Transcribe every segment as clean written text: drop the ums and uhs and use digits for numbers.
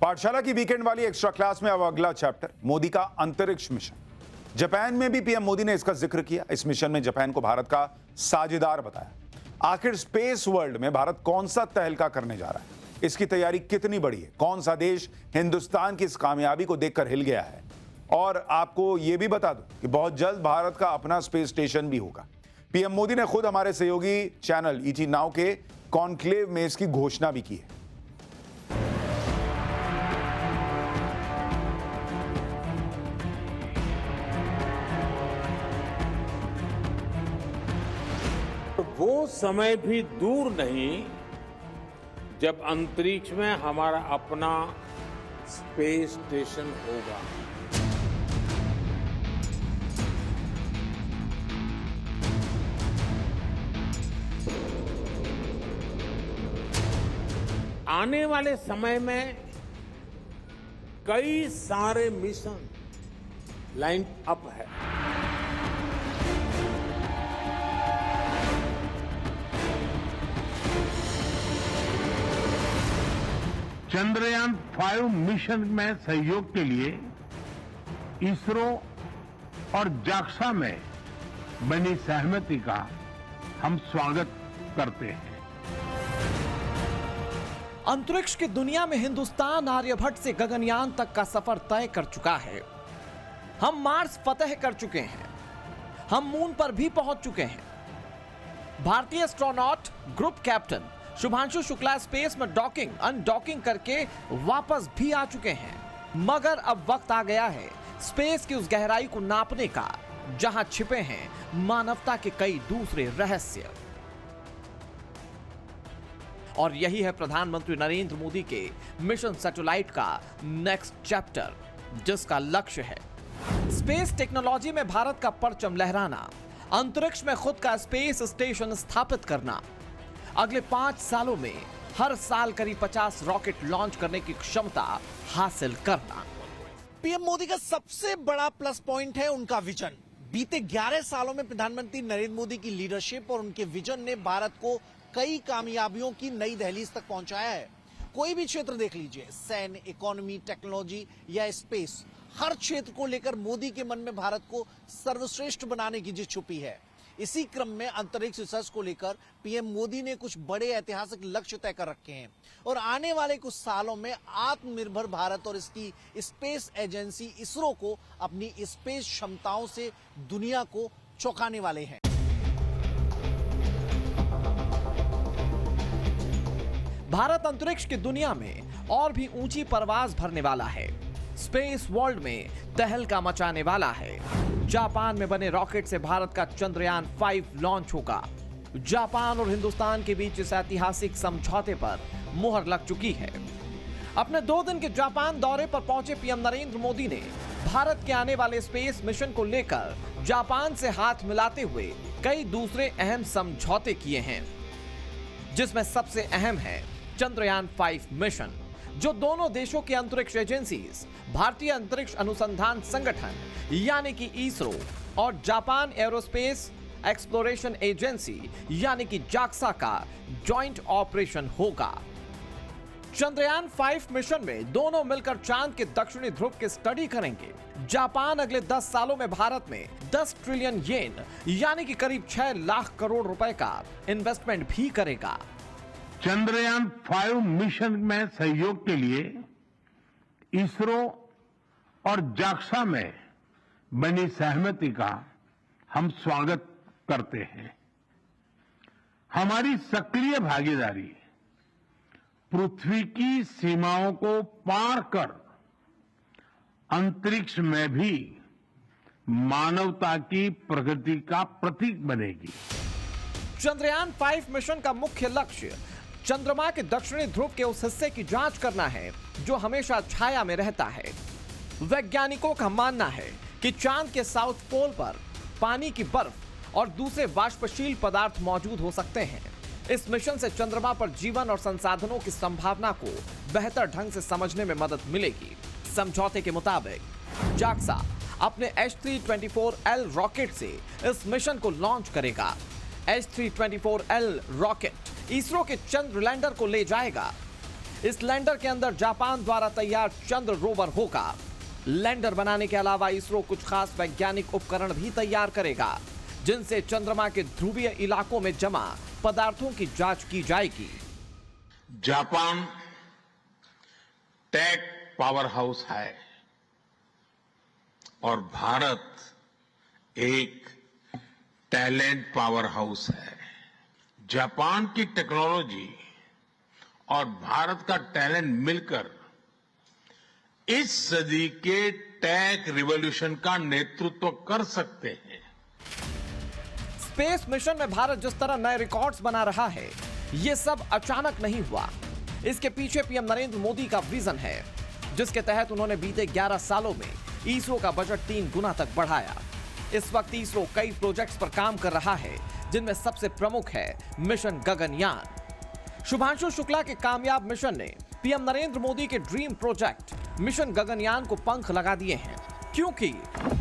पाठशाला की वीकेंड वाली एक्स्ट्रा क्लास में अब अगला चैप्टर, मोदी का अंतरिक्ष मिशन। जापान में भी पीएम मोदी ने इसका जिक्र किया। इस मिशन में जापान को भारत का साझेदार बताया। आखिर स्पेस वर्ल्ड में भारत कौन सा तहलका करने जा रहा है, इसकी तैयारी कितनी बड़ी है, कौन सा देश हिंदुस्तान की इस कामयाबी को देखकर हिल गया है। और आपको यह भी बता दूं कि बहुत जल्द भारत का अपना स्पेस स्टेशन भी होगा। पीएम मोदी ने खुद हमारे सहयोगी चैनल ईटी नाउ के कॉन्क्लेव में इसकी घोषणा भी की है। वो समय भी दूर नहीं जब अंतरिक्ष में हमारा अपना स्पेस स्टेशन होगा। आने वाले समय में कई सारे मिशन लाइन अप है। चंद्रयान 5 मिशन में सहयोग के लिए इसरो और जाक्सा में बनी सहमति का हम स्वागत करते हैं। अंतरिक्ष की दुनिया में हिंदुस्तान आर्यभट्ट से गगनयान तक का सफर तय कर चुका है। हम मार्स फतेह कर चुके हैं, हम मून पर भी पहुंच चुके हैं। भारतीय astronaut group captain Shubhanshu Shukla space में डॉकिंग अनडॉकिंग करके वापस भी आ चुके हैं। मगर अब वक्त आ गया है स्पेस की उस गहराई को नापने का जहां छिपे हैं मानवता के कई दूसरे रहस्य। और यही है प्रधानमंत्री नरेंद्र मोदी के मिशन सैटेलाइट का नेक्स्ट चैप्टर, जिसका लक्ष्य है स्पेस टेक्नोलॉजी में भारत का परचम लहराना, अंतरिक्ष में खुद का स्पेस स्टेशन स्थापित करना, अगले 5 सालों में हर साल करीब 50 रॉकेट लॉन्च करने की क्षमता हासिल करना। पीएम मोदी का सबसे बड़ा प्लस पॉइंट है उनका विजन। बीते 11 सालों में प्रधानमंत्री नरेंद्र मोदी की लीडरशिप और उनके विजन ने भारत को कई कामयाबियों की नई दहलीज तक पहुंचाया है। कोई भी क्षेत्र देख लीजिए, सैन्य, इकोनॉमी, टेक्नोलॉजी या स्पेस, हर क्षेत्र को लेकर मोदी के मन में भारत को सर्वश्रेष्ठ बनाने की जिद छुपी है। इसी क्रम में अंतरिक्ष रिसर्च को लेकर पीएम मोदी ने कुछ बड़े ऐतिहासिक लक्ष्य तय कर रखे हैं और आने वाले कुछ सालों में आत्मनिर्भर भारत और इसकी स्पेस एजेंसी इसरो को अपनी स्पेस क्षमताओं से दुनिया को चौंकाने वाले हैं। भारत अंतरिक्ष की दुनिया में और भी ऊंची परवाज भरने वाला है। स्पेस वर्ल्ड में तहलका मचाने वाला है। जापान में बने रॉकेट से भारत का चंद्रयान 5 लॉन्च होगा। जापान और हिंदुस्तान के बीच इस ऐतिहासिक समझौते पर मुहर लग चुकी है। अपने 2 दिन के जापान दौरे पर पहुंचे पीएम नरेंद्र मोदी ने भारत के आने वाले स्पेस मिशन को लेकर जापान से हाथ मिलाते हुए कई दूसरे अहम समझौते किए हैं, जिसमें सबसे अहम है चंद्रयान 5 मिशन, जो दोनों देशों की अंतरिक्ष एजेंसीज भारतीय अंतरिक्ष अनुसंधान संगठन यानी कि इसरो और जापान एरोस्पेस एक्सप्लोरेशन एजेंसी यानी कि जाक्सा का जॉइंट ऑपरेशन होगा। चंद्रयान 5 मिशन में दोनों मिलकर चांद के दक्षिणी ध्रुव की स्टडी करेंगे। जापान अगले 10 सालों में भारत में 10 ट्रिलियन येन यानी कि करीब 6 लाख करोड़ रुपए का इन्वेस्टमेंट भी करेगा। चंद्रयान 5 मिशन में सहयोग के लिए इसरो और जाक्सा में बनी सहमति का हम स्वागत करते हैं। हमारी सक्रिय भागीदारी पृथ्वी की सीमाओं को पार कर अंतरिक्ष में भी मानवता की प्रगति का प्रतीक बनेगी। चंद्रयान 5 मिशन का मुख्य लक्ष्य चंद्रमा के दक्षिणी ध्रुव के उस हिस्से की जांच करना है जो हमेशा छाया में रहता है। वैज्ञानिकों का मानना है कि चांद के साउथ पोल पर पानी की बर्फ और दूसरे वाष्पशील पदार्थ मौजूद हो सकते हैं। इस मिशन से चंद्रमा पर जीवन और संसाधनों की संभावना को बेहतर ढंग से समझने में मदद मिलेगी। समझौते के मुताबिक जाक्सा अपने H324L रॉकेट से इस मिशन को लॉन्च करेगा। H324L रॉकेट इसरो के चंद्र लैंडर को ले जाएगा। इस लैंडर के अंदर जापान द्वारा तैयार चंद्र रोवर होगा। लैंडर बनाने के अलावा इसरो कुछ खास वैज्ञानिक उपकरण भी तैयार करेगा, जिनसे चंद्रमा के ध्रुवीय इलाकों में जमा पदार्थों की जांच की जाएगी। जापान टेक पावर हाउस है और भारत एक टैलेंट पावर हाउस है। जापान की टेक्नोलॉजी और भारत का टैलेंट मिलकर इस सदी के टेक रिवॉल्यूशन का नेतृत्व कर सकते हैं। स्पेस मिशन में भारत जिस तरह नए रिकॉर्ड्स बना रहा है, यह सब अचानक नहीं हुआ। इसके पीछे पीएम नरेंद्र मोदी का विजन है, जिसके तहत उन्होंने बीते 11 सालों में इसरो का बजट 3 गुना तक बढ़ाया। इस वक्त इसरो कई प्रोजेक्ट्स पर काम कर रहा है, जिनमें सबसे प्रमुख है मिशन गगनयान। शुभांशु शुक्ला के कामयाब मिशन ने पीएम नरेंद्र मोदी के ड्रीम प्रोजेक्ट मिशन गगनयान को पंख लगा दिए हैं, क्योंकि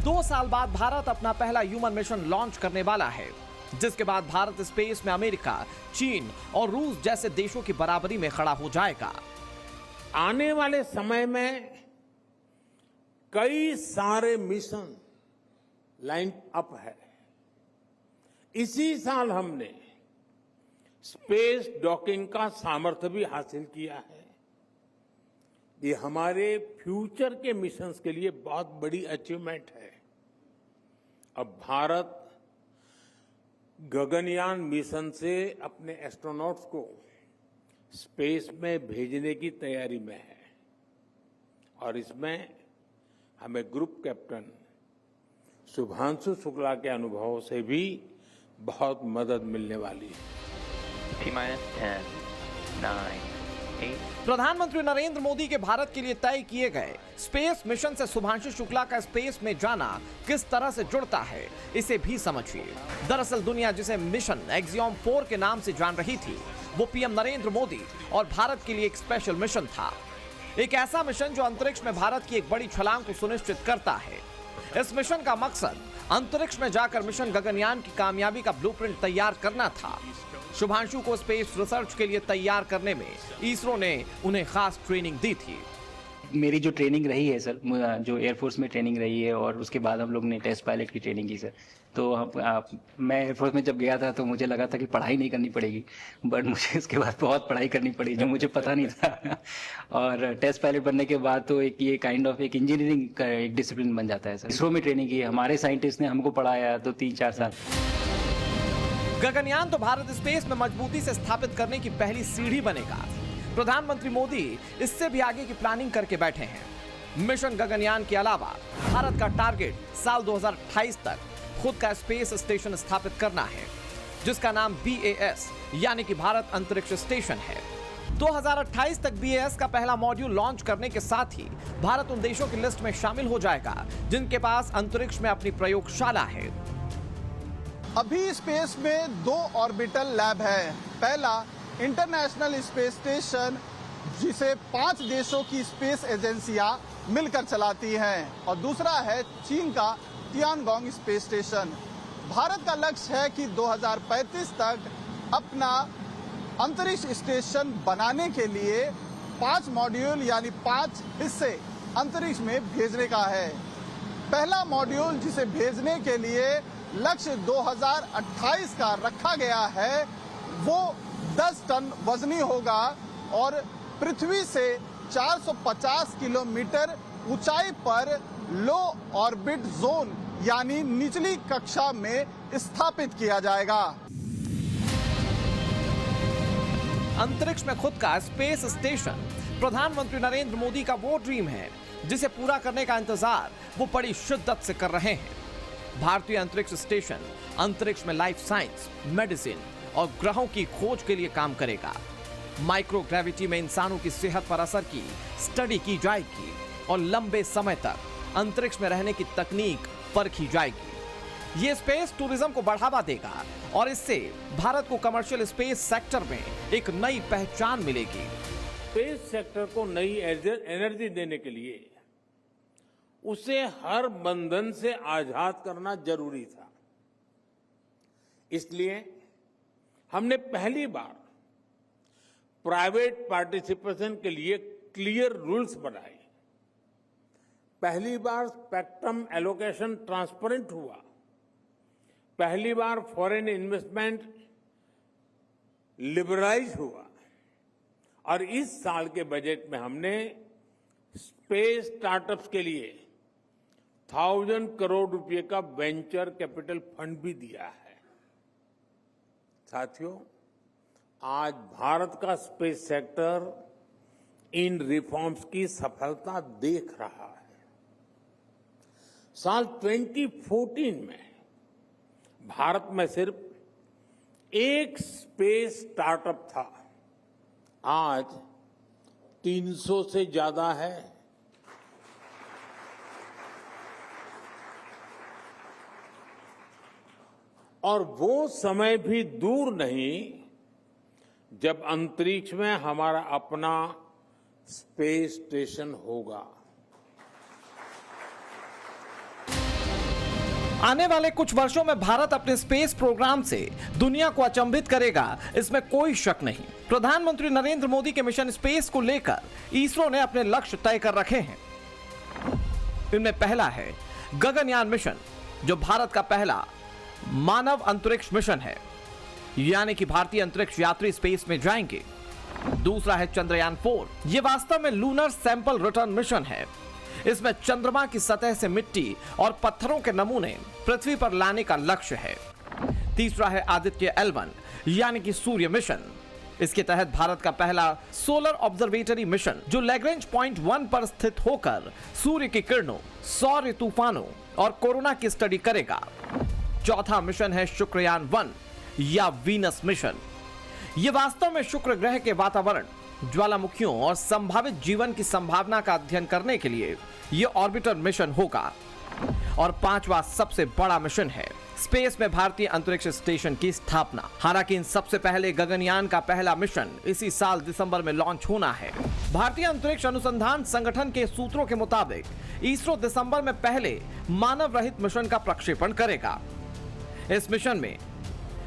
2 साल बाद भारत अपना पहला ह्यूमन मिशन लॉन्च करने वाला है, जिसके बाद भारत स्पेस में अमेरिका, चीन और रूस जैसे देशों की बराबरी में खड़ा हो जाएगा। आने वाले समय में कई सारे मिशन लाइन अप है। इसी साल हमने स्पेस डॉकिंग का सामर्थ्य भी हासिल किया है। ये हमारे फ्यूचर के मिशंस के लिए बहुत बड़ी अचीवमेंट है। अब भारत गगनयान मिशन से अपने एस्ट्रोनॉट्स को स्पेस में भेजने की तैयारी में है और इसमें हमें ग्रुप कैप्टन शुभांशु शुक्ला के अनुभव से भी बहुत मदद मिलने वाली है। T-10, 9, 8. प्रधानमंत्री नरेंद्र मोदी के भारत के लिए तय किए गए स्पेस मिशन से शुभांशु शुक्ला का स्पेस में जाना किस तरह से जुड़ता है, इसे भी समझिए। दरअसल दुनिया जिसे मिशन एक्सियोम 4 के नाम से जान रही थी, वो पीएम नरेंद्र मोदी और भारत के लिए एक स्पेशल मिशन था। एक ऐसा मिशन जो अंतरिक्ष में भारत की एक बड़ी छलांग को सुनिश्चित करता है। इस मिशन का मकसद अंतरिक्ष में जाकर मिशन गगनयान की कामयाबी का ब्लूप्रिंट तैयार करना था। शुभांशु को स्पेस रिसर्च के लिए तैयार करने में इसरो ने उन्हें खास ट्रेनिंग दी थी। मेरी जो ट्रेनिंग रही है सर, जो एयरफोर्स में ट्रेनिंग रही है और उसके बाद हम लोग ने टेस्ट पायलट की ट्रेनिंग की सर। तो मैं एयरफोर्स में जब गया था तो मुझे लगा था कि पढ़ाई नहीं करनी पड़ेगी, बट मुझे इसके बाद बहुत पढ़ाई करनी पड़ी जो मुझे पता नहीं था। और टेस्ट पायलट बनने के बाद तो एक ये काइंड ऑफ एक इंजीनियरिंग का एक डिसिप्लिन बन जाता है सर। इसरो में ट्रेनिंग की, हमारे साइंटिस्ट ने हमको पढ़ाया तो 3-4 साल। गगनयान तो भारत स्पेस में मजबूती से स्थापित करने की पहली सीढ़ी बनेगा। प्रधानमंत्री मोदी इससे भी आगे की प्लानिंग करके बैठे हैं। मिशन गगनयान के अलावा भारत का टारगेट साल 2028 तक खुद का स्पेस स्टेशन स्थापित करना है, जिसका नाम BAS यानी कि भारत अंतरिक्ष स्टेशन है। 2028 तक BAS का पहला मॉड्यूल लॉन्च करने के साथ ही भारत उन देशों की लिस्ट में शामिल हो जाएगा जिनके पास अंतरिक्ष में अपनी प्रयोगशाला है। अभी स्पेस में 2 ऑर्बिटल लैब है। पहला इंटरनेशनल स्पेस स्टेशन, जिसे 5 देशों की स्पेस एजेंसियां मिलकर चलाती हैं, और दूसरा है चीन का तियानगोंग स्पेस स्टेशन। भारत का लक्ष्य है कि 2035 तक अपना अंतरिक्ष स्टेशन बनाने के लिए 5 मॉड्यूल यानी 5 हिस्से अंतरिक्ष में भेजने का है। पहला मॉड्यूल जिसे भेजने के लिए लक्ष्य 2028 का रखा गया है, वो 10 टन वजनी होगा और पृथ्वी से 450 किलोमीटर ऊंचाई पर लो ऑर्बिट जोन यानी निचली कक्षा में स्थापित किया जाएगा। अंतरिक्ष में खुद का स्पेस स्टेशन प्रधानमंत्री नरेंद्र मोदी का वो ड्रीम है जिसे पूरा करने का इंतजार वो बड़ी शिद्दत से कर रहे हैं। भारतीय अंतरिक्ष स्टेशन अंतरिक्ष में लाइफ साइंस, मेडिसिन और ग्रहों की खोज के लिए काम करेगा। माइक्रोग्रेविटी में इंसानों की सेहत पर असर की स्टडी की जाएगी और लंबे समय तक अंतरिक्ष में रहने की तकनीक परखी जाएगी। ये स्पेस टूरिज्म को बढ़ावा देगा और इससे भारत को कमर्शियल स्पेस सेक्टर में एक नई पहचान मिलेगी। स्पेस सेक्टर को नई एनर्जी देने के लिए उसे हर बंधन से आजाद करना जरूरी था। इसलिए हमने पहली बार प्राइवेट पार्टिसिपेशन के लिए क्लियर रूल्स बनाए। पहली बार स्पेक्ट्रम एलोकेशन ट्रांसपेरेंट हुआ। पहली बार फॉरेन इन्वेस्टमेंट लिबरलाइज हुआ। और इस साल के बजट में हमने स्पेस स्टार्टअप्स के लिए 1000 करोड़ रुपए का वेंचर कैपिटल फंड भी दिया है। साथियों, आज भारत का स्पेस सेक्टर इन रिफॉर्म्स की सफलता देख रहा है। साल 2014 में भारत में सिर्फ एक स्पेस स्टार्टअप था, आज 300 से ज्यादा है। और वो समय भी दूर नहीं जब अंतरिक्ष में हमारा अपना स्पेस स्टेशन होगा। आने वाले कुछ वर्षों में भारत अपने स्पेस प्रोग्राम से दुनिया को अचंभित करेगा, इसमें कोई शक नहीं। प्रधानमंत्री नरेंद्र मोदी के मिशन स्पेस को लेकर इसरो ने अपने लक्ष्य तय कर रखे हैं। इनमें पहला है गगनयान मिशन, जो भारत का पहला मानव अंतरिक्ष मिशन है, यानी कि भारतीय अंतरिक्ष यात्री स्पेस में जाएंगे। दूसरा है चंद्रयान 4, यह वास्तव में लूनर सैंपल रिटर्न मिशन है। इसमें चंद्रमा की सतह से मिट्टी और पत्थरों के नमूने पृथ्वी पर लाने का लक्ष्य है। तीसरा है आदित्य L1, यानी कि सूर्य मिशन। इसके तहत भारत का पहला सोलर ऑब्जर्वेटरी मिशन, जो लैग्रेंज पॉइंट 1 पर स्थित होकर सूर्य की किरणों, सौर तूफानों और कोरोना की स्टडी करेगा। चौथा मिशन है शुक्रयान 1 या वीनस मिशन। यह वास्तव में शुक्र ग्रह के वातावरण, ज्वालामुखियों और संभावित जीवन की संभावना का अध्ययन करने के लिए यह ऑर्बिटर मिशन होगा। और पांचवा सबसे बड़ा मिशन है स्पेस में भारतीय अंतरिक्ष स्टेशन की स्थापना। हालांकि इन सबसे पहले गगनयान का पहला मिशन इसी साल दिसंबर में लॉन्च होना है। भारतीय अंतरिक्ष अनुसंधान संगठन के सूत्रों के मुताबिक इसरो दिसंबर में पहले मानव रहित मिशन का प्रक्षेपण करेगा। इस मिशन में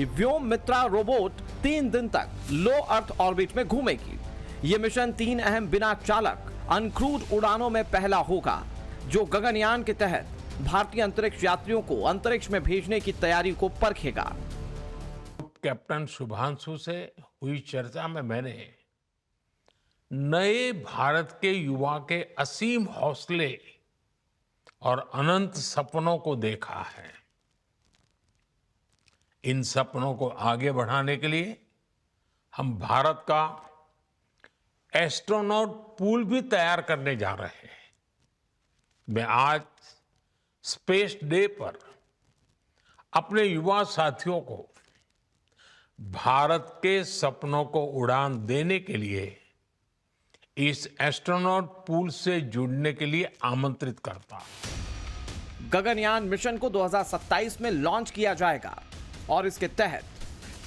व्योम मित्रा रोबोट 3 दिन तक लो अर्थ ऑर्बिट में घूमेगी। यह मिशन 3 अहम बिना चालक अनक्रूड उड़ानों में पहला होगा, जो गगनयान के तहत भारतीय अंतरिक्ष यात्रियों को अंतरिक्ष में भेजने की तैयारी को परखेगा। कैप्टन शुभांशु से हुई चर्चा में मैंने नए भारत के युवा के असीम हौसले और अनंत सपनों को देखा है। इन सपनों को आगे बढ़ाने के लिए हम भारत का एस्ट्रोनॉट पूल भी तैयार करने जा रहे हैं। मैं आज स्पेस डे पर अपने युवा साथियों को भारत के सपनों को उड़ान देने के लिए इस एस्ट्रोनॉट पूल से जुड़ने के लिए आमंत्रित करता हूं। गगनयान मिशन को 2027 में लॉन्च किया जाएगा और इसके तहत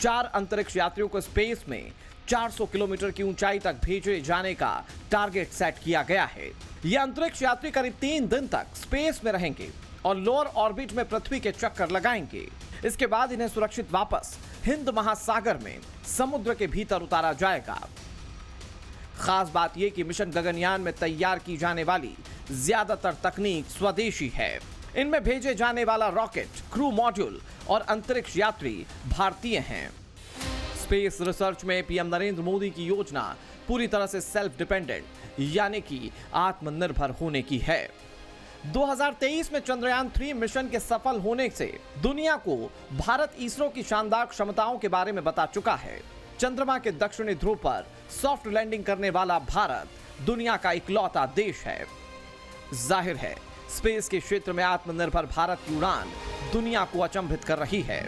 4 अंतरिक्ष यात्रियों को स्पेस में 400 किलोमीटर की ऊंचाई तक भेजे जाने का टारगेट सेट किया गया है। ये अंतरिक्ष यात्री करीब 3 दिन तक स्पेस में रहेंगे और लोअर ऑर्बिट में पृथ्वी के चक्कर लगाएंगे। इसके बाद इन्हें सुरक्षित वापस हिंद महासागर में समुद्र के भीतर उतारा जाएगा। खास बात यह कि मिशन गगनयान में तैयार की जाने वाली ज्यादातर तकनीक स्वदेशी है। इनमें भेजे जाने वाला रॉकेट, क्रू मॉड्यूल और अंतरिक्ष यात्री भारतीय हैं। स्पेस रिसर्च में पीएम नरेंद्र मोदी की योजना पूरी तरह से सेल्फ डिपेंडेंट, यानी कि आत्मनिर्भर होने की है। 2023 में चंद्रयान 3 मिशन के सफल होने से दुनिया को भारत इसरो की शानदार क्षमताओं के बारे में बता चुका है। चंद्रमा के दक्षिणी ध्रुव पर सॉफ्ट लैंडिंग करने वाला भारत दुनिया का इकलौता देश है। जाहिर है, स्पेस के क्षेत्र में आत्मनिर्भर भारत की उड़ान दुनिया को अचंभित कर रही है।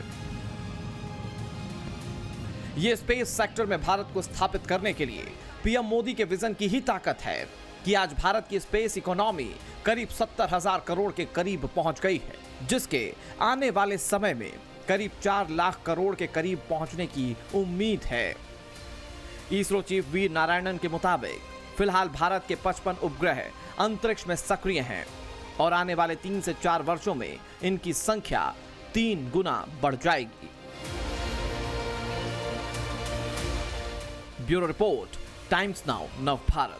यह स्पेस सेक्टर में भारत को स्थापित करने के लिए पीएम मोदी के विजन की ही ताकत है कि आज भारत की स्पेस इकोनॉमी करीब 70,000 करोड़ के करीब पहुंच गई है, जिसके आने वाले समय में करीब 4 लाख करोड़ के करीब पहुंचने की उम्मीद है। इसरो चीफ वी नारायणन के मुताबिक फिलहाल भारत के 55 उपग्रह अंतरिक्ष में सक्रिय हैं और आने वाले 3 से 4 वर्षों में इनकी संख्या 3 गुना बढ़ जाएगी। ब्यूरो रिपोर्ट, टाइम्स नाउ नव भारत।